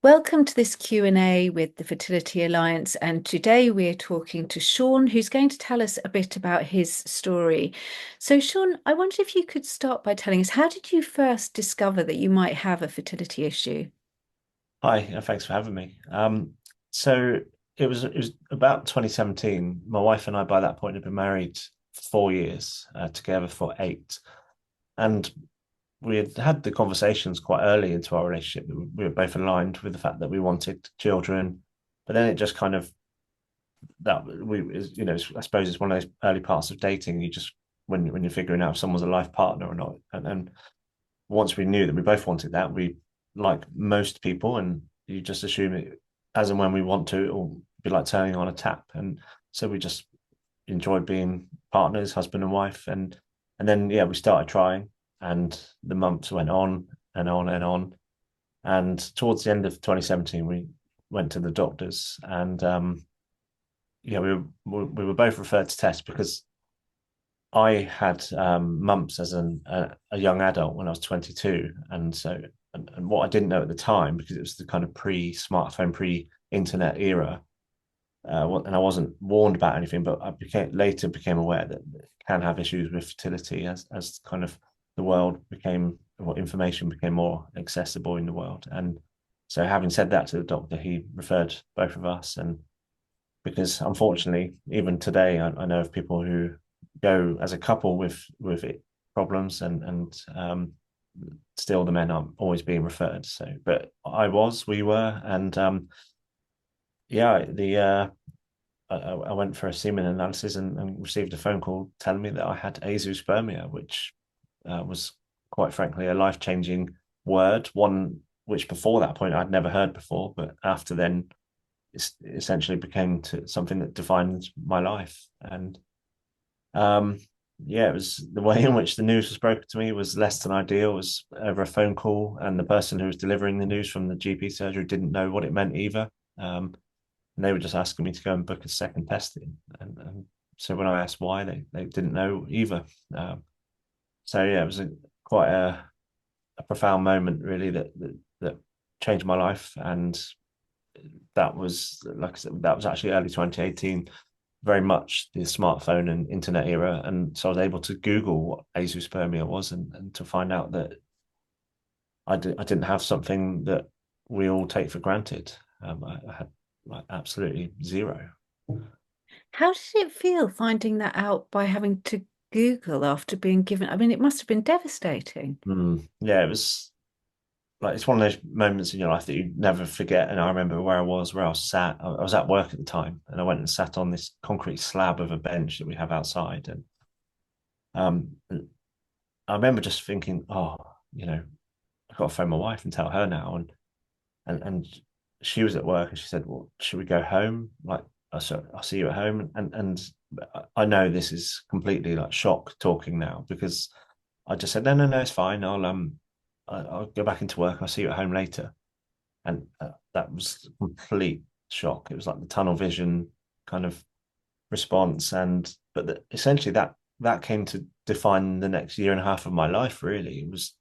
Welcome to this Q&A with the Fertility Alliance, and today we're talking to Shaun, who's going to tell us a bit about his story. So, Shaun, I wonder if you could start by telling us, how did you first discover that you might have a fertility issue? Hi, thanks for having me. So it was about 2017. My wife and I, by that point, had been married for 4 years, together for eight, and we had the conversations quite early into our relationship. We were both aligned with the fact that we wanted children, but then it just kind of that we, I suppose it's one of those early parts of dating. You just when you're figuring out if someone's a life partner or not, and once we knew that we both wanted that, we like most people, and you just assume it as and when we want to, it'll be like turning on a tap. And so we just enjoyed being partners, husband and wife, and then yeah, we started trying, and the months went on and on and on. And towards the end of 2017, we went to the doctors, and yeah, we were both referred to test because I had mumps as a young adult when I was 22, and so and what I didn't know at the time, because it was the kind of pre-smartphone, pre-internet era, and I wasn't warned about anything, but I became aware that it can have issues with fertility as kind of the world became, or information became more accessible in the world. And so, having said that to the doctor, he referred both of us, and because unfortunately, even today, I know of people who go as a couple with it, problems, and still the men are always being referred. So, but we were, and yeah, the I went for a semen analysis and received a phone call telling me that I had azoospermia, which was quite frankly a life changing word, one which before that point I'd never heard before, but after then it essentially became something that defined my life. And um, yeah, it was the way in which the news was broken to me was less than ideal. It was over a phone call, and the person who was delivering the news from the GP surgery didn't know what it meant either. And they were just asking me to go and book a second testing. And so when I asked why, they didn't know either. So yeah, it was quite a profound moment, really, that changed my life. And that was, like I said, that was actually early 2018, very much the smartphone and internet era. And so I was able to Google what azoospermia was, and to find out that I didn't have something that we all take for granted. I had like absolutely zero. How did it feel finding that out by having to Google after being given? I mean, it must have been devastating. Yeah, it was like it's one of those moments in your life that you never forget. And I remember where I was sat. I was at work at the time, and I went and sat on this concrete slab of a bench that we have outside. And um, I remember just thinking, oh, I've got to phone my wife and tell her now. And she was at work, and she said, well, should we go home? Like, I'll see you at home. And I know this is completely like shock talking now, because I just said, no, it's fine. I'll go back into work. I'll see you at home later. And that was complete shock. It was like the tunnel vision kind of response. But essentially that came to define the next year and a half of my life. Really, it was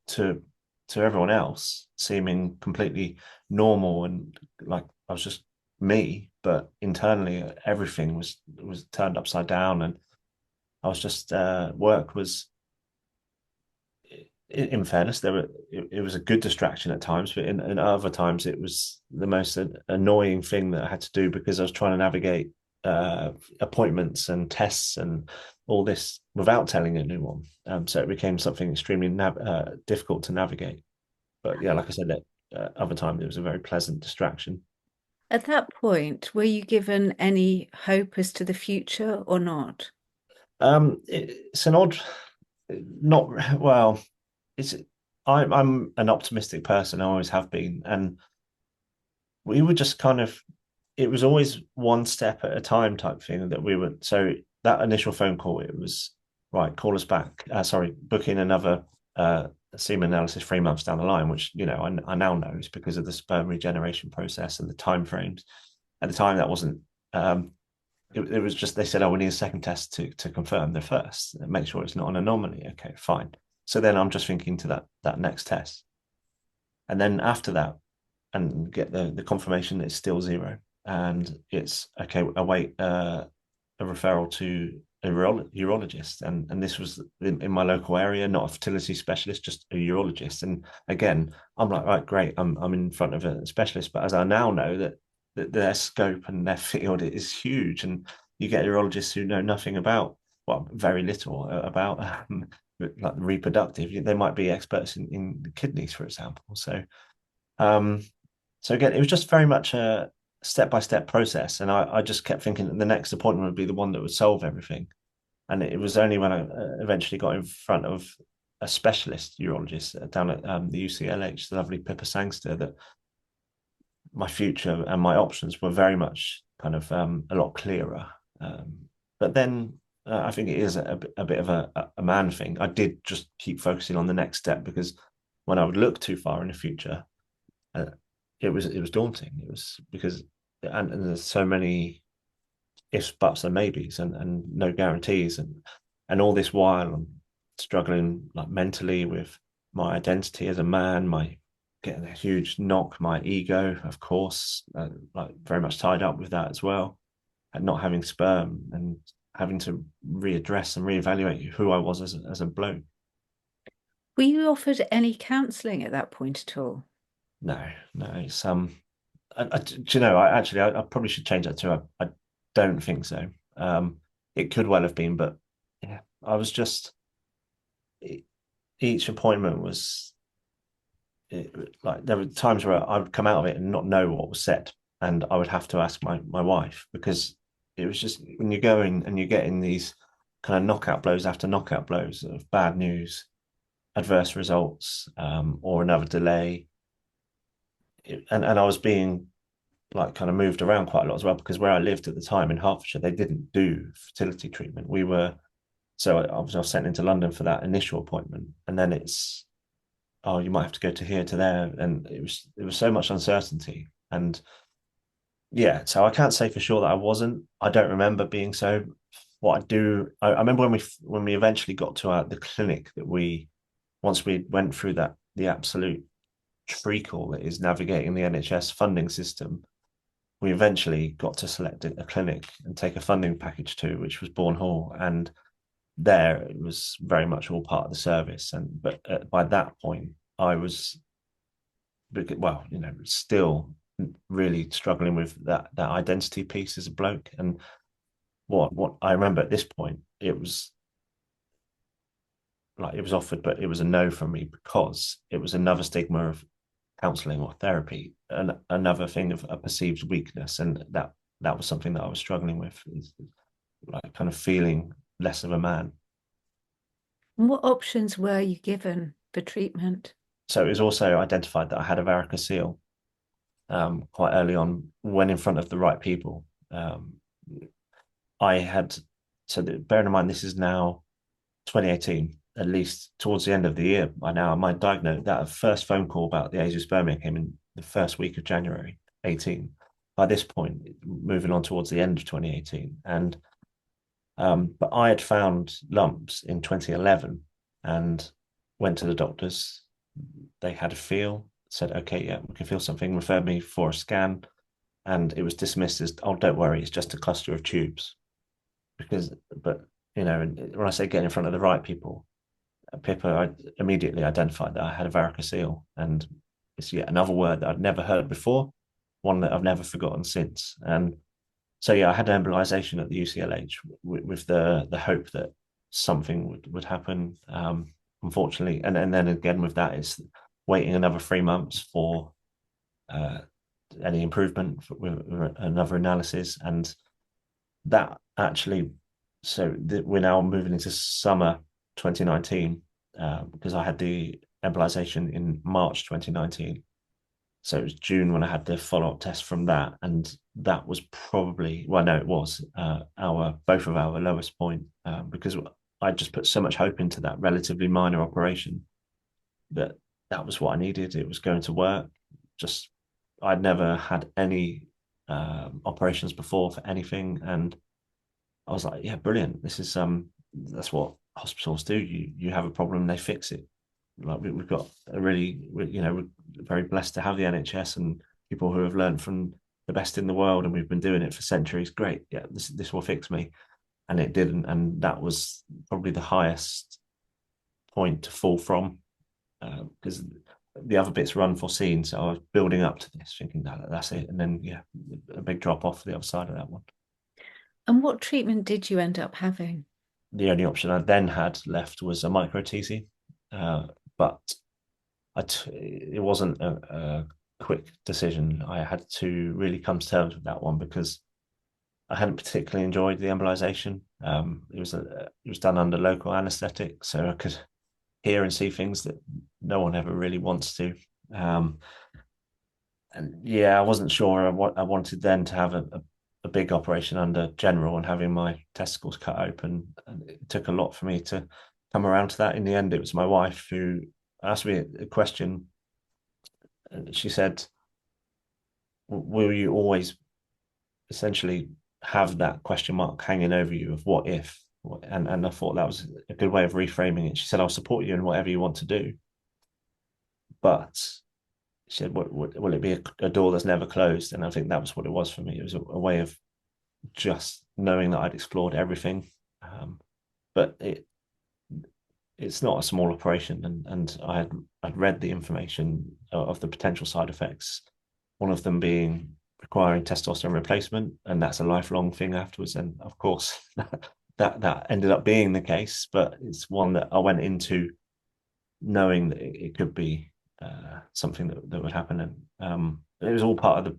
to to everyone else seeming completely normal, and like I was just me, but internally everything was turned upside down. And I was just work was, in fairness, it was a good distraction at times, but in other times it was the most annoying thing that I had to do, because I was trying to navigate appointments and tests and all this without telling anyone. So it became something extremely difficult to navigate. But yeah, like I said, that other times it was a very pleasant distraction. At that point, were you given any hope as to the future or not? It's an odd, not well. It's I'm an optimistic person. I always have been, and we were just kind of. It was always one step at a time type thing that we were. So that initial phone call, it was right. Call us back. Sorry, book in another semen analysis 3 months down the line, which I now know is because of the sperm regeneration process and the time frames. At the time, that wasn't. It was just they said, "Oh, we need a second test to confirm the first and make sure it's not an anomaly." Okay, fine. So then I'm just thinking to that next test, and then after that, and get the confirmation that it's still zero, and it's okay. Await a referral to a urologist, and this was in my local area, not a fertility specialist, just a urologist. And again, I'm like, right, great, I'm in front of a specialist, but as I now know that their scope and their field is huge, and you get urologists who know nothing about, well, very little about like reproductive. They might be experts in kidneys, for example. Um, so again, it was just very much a step-by-step process, and I just kept thinking that the next appointment would be the one that would solve everything. And it was only when I eventually got in front of a specialist urologist down at the UCLH, the lovely Pippa Sangster, that my future and my options were very much kind of a lot clearer. But then I think it is a bit of a man thing. I did just keep focusing on the next step, because when I would look too far in the future, uh, it was daunting. It was because and there's so many ifs, buts, and maybes, and no guarantees, and all this while I'm struggling like mentally with my identity as a man, my getting a huge knock, my ego, of course, like very much tied up with that as well, and not having sperm and having to readdress and reevaluate who I was as a bloke. Were you offered any counselling at that point at all? No, no, it's do you know? I probably should change that to I don't think so. It could well have been, but yeah, I was just each appointment was like there were times where I would come out of it and not know what was said, and I would have to ask my wife, because it was just when you go in and you're getting these kind of knockout blows after knockout blows of bad news, adverse results, or another delay. And I was being like kind of moved around quite a lot as well, because where I lived at the time in Hertfordshire, they didn't do fertility treatment. I was sent into London for that initial appointment, and then it's, oh, you might have to go to here to there, and it was so much uncertainty. And yeah, so I can't say for sure that I wasn't. I don't remember being so. What I do, I remember when we eventually got to the clinic, that we, once we went through that, the absolute treacle that is navigating the NHS funding system, we eventually got to select a clinic and take a funding package to, which was Bourne Hall. And there it was very much all part of the service. And but by that point, I was, well, still really struggling with that identity piece as a bloke. And what I remember at this point, it was like it was offered, but it was a no from me, because it was another stigma of counselling or therapy, and another thing of a perceived weakness, and that was something that I was struggling with, is like kind of feeling less of a man. And what options were you given for treatment? So it was also identified that I had a varicocele quite early on, when in front of the right people. I had, bearing in mind this is now 2018, at least towards the end of the year by now, my diagnosis, that first phone call about the azoospermia came in the first week of January 18. By this point, moving on towards the end of 2018. And but I had found lumps in 2011 and went to the doctors. They had a feel, said, okay, yeah, we can feel something, referred me for a scan, and it was dismissed as, oh, don't worry, it's just a cluster of tubes. Because, but when I say get in front of the right people, Pippa, I immediately identified that I had a varicocele, and it's yet another word that I'd never heard before, one that I've never forgotten since. And so yeah, I had an embolization at the UCLH with the hope that something would happen. Unfortunately, and then again with that, it's waiting another 3 months for uh, any improvement with another analysis, and that actually. We're now moving into summer 2019, because I had the embolization in March 2019. So it was June when I had the follow-up test from that, and that was probably, well, no, it was our both of our lowest point, because I just put so much hope into that relatively minor operation, that that was what I needed. It was going to work. Just I'd never had any operations before for anything, and I was like, yeah, brilliant. This is that's what hospitals do. You have a problem, they fix it. like we've got a really, we're very blessed to have the NHS and people who have learned from the best in the world, and we've been doing it for centuries. Great, yeah, this will fix me, and it didn't, and that was probably the highest point to fall from, because the other bits were unforeseen. So I was building up to this, thinking that's it, and then yeah, a big drop off the other side of that one. And what treatment did you end up having? The only option I then had left was a micro TC, but it wasn't a quick decision. I had to really come to terms with that one because I hadn't particularly enjoyed the embolization. It was done under local anaesthetic, so I could hear and see things that no one ever really wants to. Um, and yeah, I wasn't sure what I wanted then to have a big operation under general and having my testicles cut open. And it took a lot for me to come around to that. In the end, it was my wife who asked me a question. And she said, will you always essentially have that question mark hanging over you of what if? And I thought that was a good way of reframing it. She said, I'll support you in whatever you want to do. But she said, will it be a door that's never closed? And I think that was what it was for me. It was a way of just knowing that I'd explored everything. But it's not a small operation, and I'd read the information of the potential side effects. One of them being requiring testosterone replacement, and that's a lifelong thing afterwards. And of course, that ended up being the case, but it's one that I went into knowing that it could be something that would happen, and it was all part of the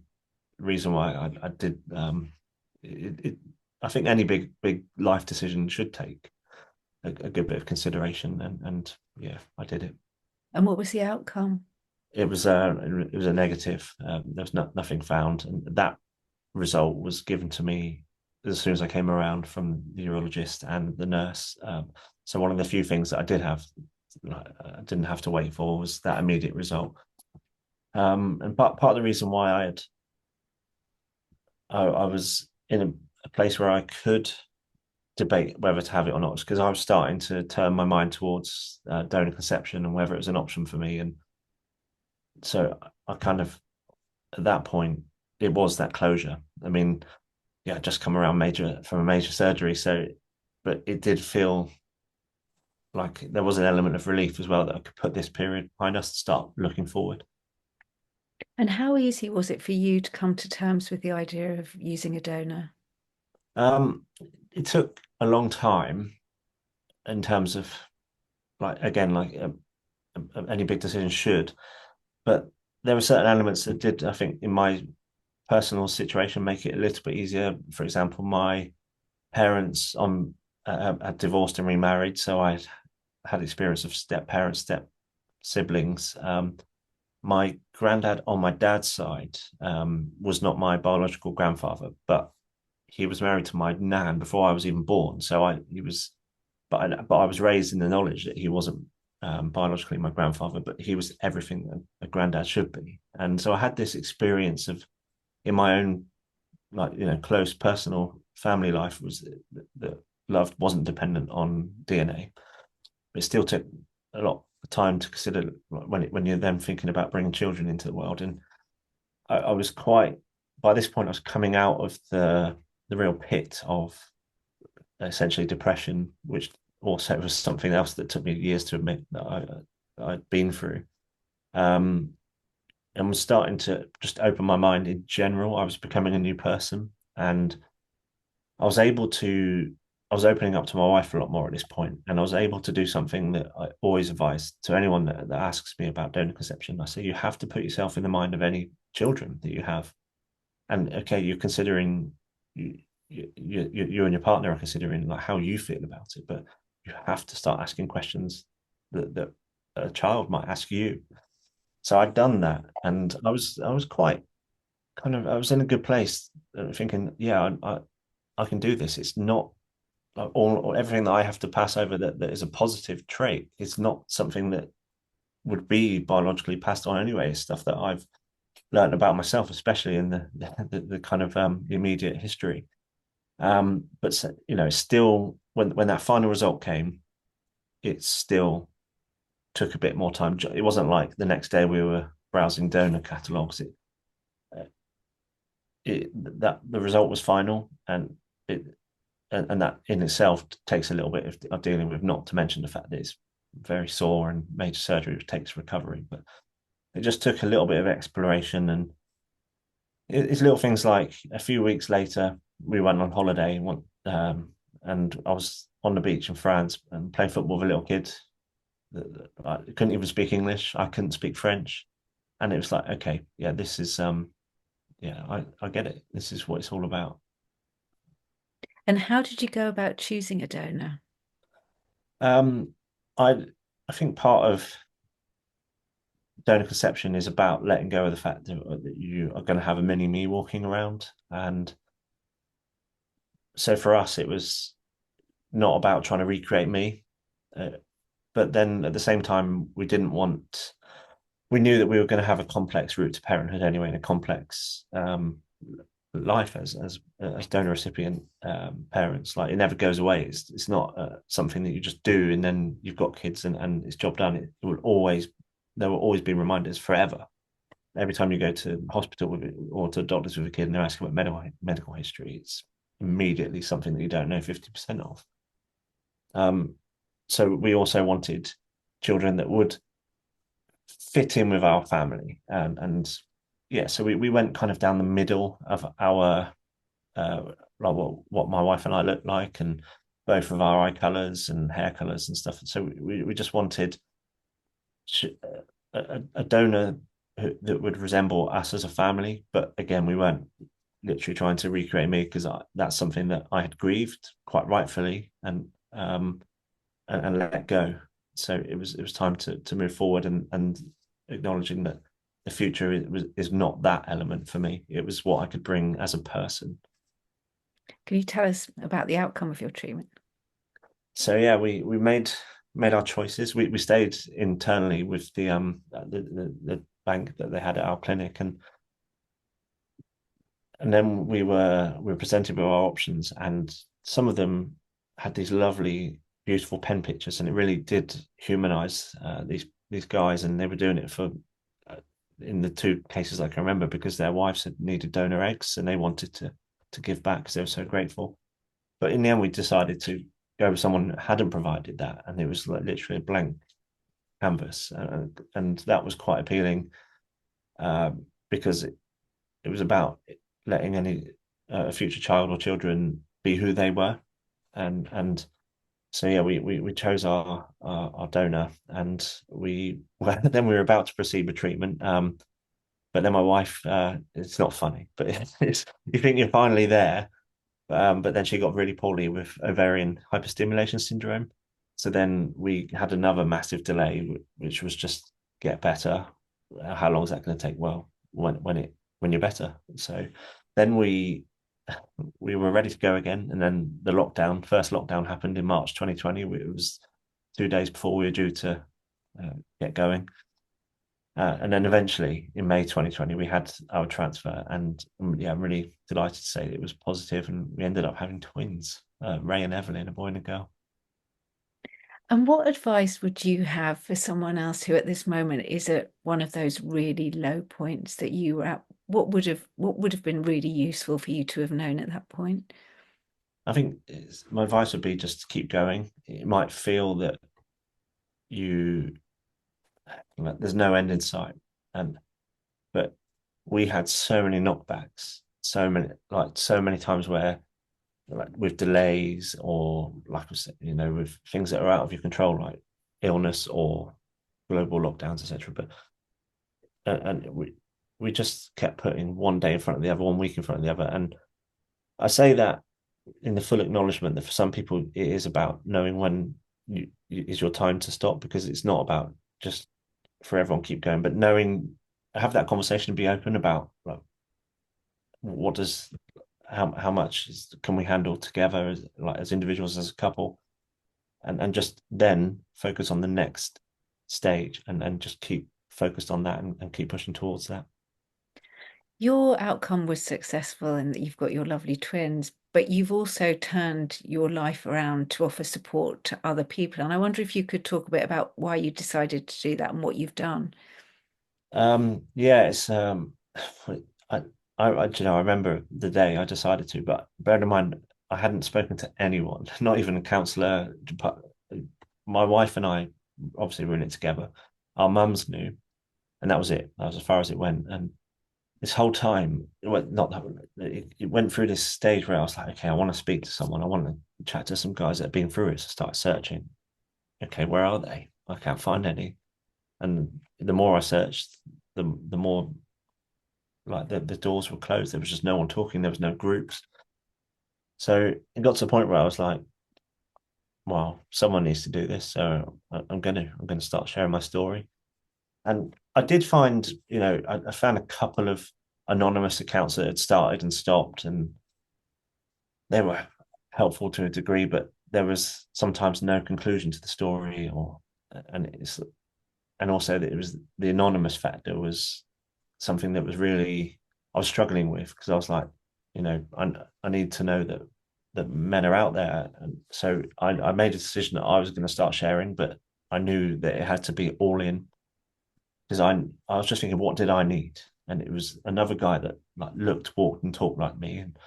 reason why I did. It, I think any big life decision should take a good bit of consideration, and yeah, I did it. And what was the outcome? It was a negative. There was nothing found, and that result was given to me as soon as I came around from the urologist and the nurse. So one of the few things that I did have, I didn't have to wait for, was that immediate result. And part of the reason why I was in a place where I could debate whether to have it or not, because I was starting to turn my mind towards donor conception and whether it was an option for me. And so I kind of, at that point, it was that closure. I mean, yeah, just come around from a major surgery. So, but it did feel like there was an element of relief as well that I could put this period behind us to start looking forward. And how easy was it for you to come to terms with the idea of using a donor? Um, it took a long time in terms of like again like any big decision should, but there were certain elements that did, I think, in my personal situation, make it a little bit easier. For example, my parents had divorced and remarried, so I had experience of step parents, step siblings. My granddad on my dad's side was not my biological grandfather, but he was married to my nan before I was even born. So he was, but I was raised in the knowledge that he wasn't biologically my grandfather, but he was everything a granddad should be. And so I had this experience of in my own like close personal family life was that love wasn't dependent on DNA. It still took a lot of time to consider when you're then thinking about bringing children into the world. And I was quite by this point I was coming out of the real pit of essentially depression, which also was something else that took me years to admit that I'd been through. And was starting to just open my mind in general. I was becoming a new person, and I was able to. I was opening up to my wife a lot more at this point, and I was able to do something that I always advise to anyone that asks me about donor conception. I say you have to put yourself in the mind of any children that you have, and okay, you're considering you and your partner are considering like how you feel about it, but you have to start asking questions that a child might ask you. So I'd done that, and I was quite kind of I was in a good place, thinking, yeah, I can do this. It's not like all everything that I have to pass over that is a positive trait. It's not something that would be biologically passed on anyway. It's stuff that I've learned about myself, especially in the kind of immediate history. But still when that final result came, it's still took a bit more time. It wasn't like the next day we were browsing donor catalogs. Uh, it that the result was final, it and that in itself takes a little bit of dealing with. Not to mention the fact that it's very sore and major surgery, which takes recovery. But it just took a little bit of exploration, and it's little things like a few weeks later we went on holiday, and I was on the beach in France and playing football with a little kid. I couldn't even speak English. I couldn't speak French, and it was like, okay, yeah, this is yeah, I get it. This is what it's all about. And how did you go about choosing a donor? Um, I I think part of donor conception is about letting go of the fact that you are going to have a mini me walking around, and so for us, it was not about trying to recreate me, uh, but then at the same time, we didn't want. We knew that we were going to have a complex route to parenthood anyway, and a complex life as donor recipient parents. Like it never goes away. It's not something that you just do and then you've got kids and it's job done. It will always there will always be reminders forever. Every time you go to hospital with it or to doctors with a kid and they're asking about medical history, it's immediately something that you don't know 50% of. Um, so we also wanted children that would fit in with our family, and yeah, so we went kind of down the middle of our like what my wife and I look like, and both of our eye colors and hair colors and stuff. So we just wanted a donor that would resemble us as a family. But again, we weren't literally trying to recreate me because that's something that I had grieved quite rightfully and let go. So it was time to move forward and acknowledging that the future is not that element for me. It was what I could bring as a person. Can you tell us about the outcome of your treatment? So yeah, we made our choices. We stayed internally with the bank that they had at our clinic, and then we were presented with our options, and some of them had these lovely, beautiful pen pictures, and it really did humanize these guys, and they were doing it for. In the two cases I can remember, because their wives had needed donor eggs and they wanted to give back because they were so grateful. But in the end, we decided to go with someone who hadn't provided that, and it was like literally a blank canvas, and that was quite appealing because it was about letting any future child or children be who they were, and so yeah, we chose our donor, and then we were about to proceed with treatment. But then my wife, it's not funny, but it's you think you're finally there, but then she got really poorly with ovarian hyperstimulation syndrome. So then we had another massive delay, which was just get better. How long is that going to take? Well, when you're better. So then we were ready to go again, and then the first lockdown happened in March 2020. It was 2 days before we were due to get going. And then eventually in May 2020, we had our transfer. And yeah, I'm really delighted to say that it was positive, and we ended up having twins, Ray and Evelyn, a boy and a girl. And what advice would you have for someone else who at this moment is at one of those really low points that you were at? What would have been really useful for you to have known at that point? I think my advice would be just to keep going. It might feel that you like, there's no end in sight, and but we had so many knockbacks, so many times where like with delays or like I said, with things that are out of your control, like illness or global lockdowns, etc. But and we just kept putting one day in front of the other, 1 week in front of the other, and I say that in the full acknowledgement that for some people it is about knowing when is your time to stop, because it's not about just for everyone keep going, but knowing have that conversation and be open about like what does how much can we handle together as individuals, as a couple, and just then focus on the next stage and just keep focused on that and keep pushing towards that. Your outcome was successful in that you've got your lovely twins, but you've also turned your life around to offer support to other people. And I wonder if you could talk a bit about why you decided to do that and what you've done. Yeah, it's I, I remember the day I decided to, but bear in mind, I hadn't spoken to anyone, not even a counsellor. My wife and I obviously were in it together. Our mums knew, and that was it. That was as far as it went. And this whole time, it went, not that it went through this stage where I was like, okay, I want to speak to someone. I want to chat to some guys that have been through it. So I started searching. Okay, where are they? I can't find any. And the more I searched, the more like the doors were closed. There was just no one talking. There was no groups. So it got to the point where I was like, well, someone needs to do this. So I'm gonna start sharing my story. And I did find, I found a couple of anonymous accounts that had started and stopped, and they were helpful to a degree, but there was sometimes no conclusion to the story, or and it's and also that it was the anonymous factor was something that was really I was struggling with because I was like, I need to know that men are out there, and so I made a decision that I was going to start sharing, but I knew that it had to be all in because I was just thinking, what did I need? And it was another guy that like looked, walked, and talked like me, and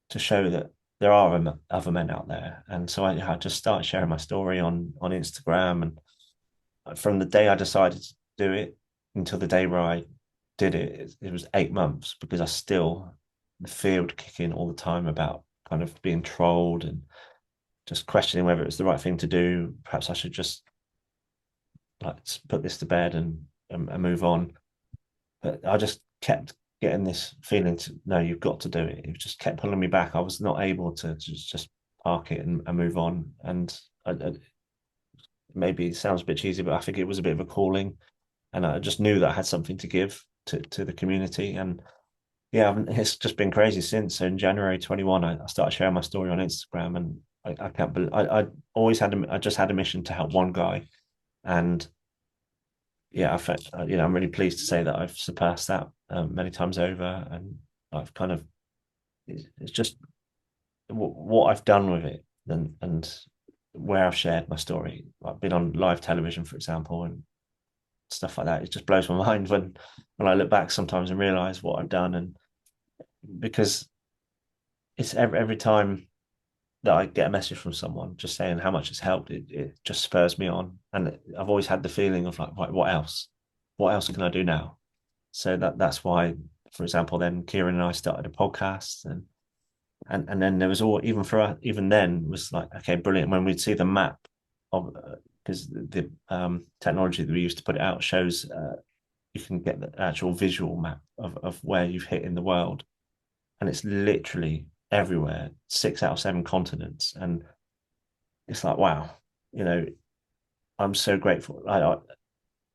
to show that there are other men out there. And so I just started sharing my story on Instagram, and from the day I decided to do it until the day where I did it, it was 8 months because I still the fear would kick in all the time about kind of being trolled and just questioning whether it's the right thing to do. Perhaps I should just like put this to bed and move on. But I just kept getting this feeling to no, you've got to do it. It just kept pulling me back. I was not able to just park it and move on. And maybe it sounds a bit cheesy, but I think it was a bit of a calling, and I just knew that I had something to give to the community. And yeah, it's just been crazy since. So in January 21, I started sharing my story on Instagram, and I can't believe I always had I just had a mission to help one guy, and yeah, I felt, I'm really pleased to say that I've surpassed that many times over, and I've kind of it's just what I've done with it, and where I've shared my story. I've been on live television, for example, and stuff like that. It just blows my mind when I look back sometimes and realize what I've done, and because it's every time that I get a message from someone just saying how much it's helped, it just spurs me on, and I've always had the feeling of like, right, what else? What else can I do now? So that's why, for example, then Kieran and I started a podcast, and then there was all even for us, even then was like, okay, brilliant. When we'd see the map of because the technology that we used to put it out shows you can get the actual visual map of where you've hit in the world, and it's literally everywhere, 6 out of 7 continents, and it's like wow, you know, I'm so grateful.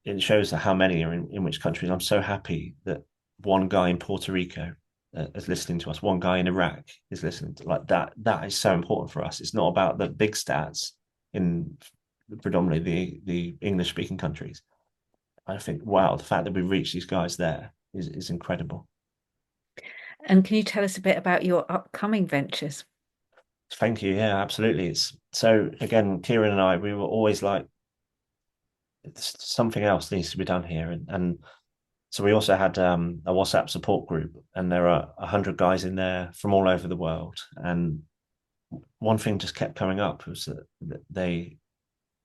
It shows how many are in which countries. I'm so happy that one guy in Puerto Rico is listening to us. One guy in Iraq is listening to like that. That is so important for us. It's not about the big stats in predominantly the English speaking countries. I think wow, the fact that we reach these guys there is incredible. And can you tell us a bit about your upcoming ventures? Thank you. Yeah, absolutely. It's so again, Kieran and I, we were always like, something else needs to be done here, and so we also had a WhatsApp support group, and there are 100 guys in there from all over the world. And one thing just kept coming up was that they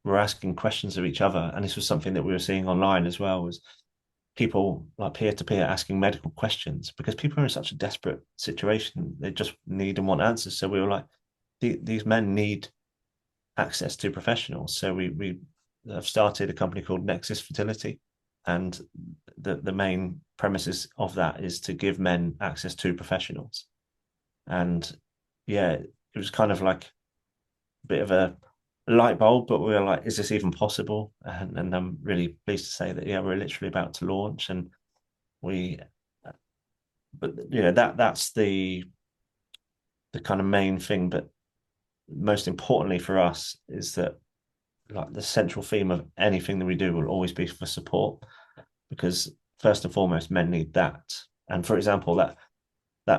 were asking questions of each other, and this was something that we were seeing online as well. Was people like peer to peer asking medical questions because people are in such a desperate situation; they just need and want answers. So we were like, these men need access to professionals. So we have started a company called Nexus Fertility, and the main premises of that is to give men access to professionals. And yeah, it was kind of like a bit of a light bulb, but we were like, is this even possible? And I'm really pleased to say that yeah, we're literally about to launch, and we, but that's the kind of main thing. But most importantly for us is that like the central theme of anything that we do will always be for support, because first and foremost men need that. And for example, that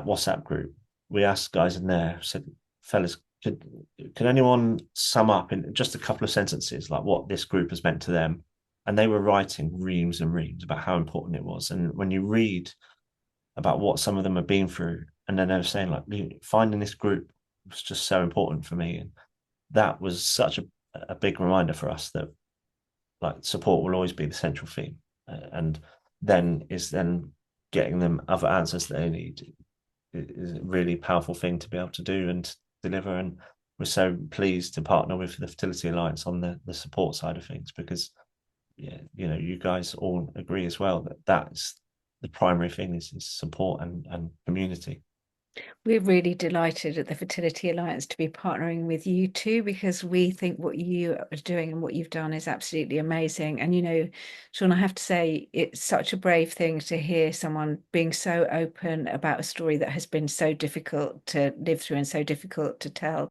WhatsApp group, we asked guys in there, said, fellas, could anyone sum up in just a couple of sentences like what this group has meant to them? And they were writing reams and reams about how important it was. And when you read about what some of them have been through, and then they were saying like finding this group was just so important for me, and that was such a big reminder for us that like support will always be the central theme, and then getting them other answers that they need is a really powerful thing to be able to do and deliver. And we're so pleased to partner with the Fertility Alliance on the support side of things because, yeah, you guys all agree as well that that's the primary thing is support and community. We're really delighted at the Fertility Alliance to be partnering with you too, because we think what you are doing and what you've done is absolutely amazing. And, Shaun, I have to say, it's such a brave thing to hear someone being so open about a story that has been so difficult to live through and so difficult to tell.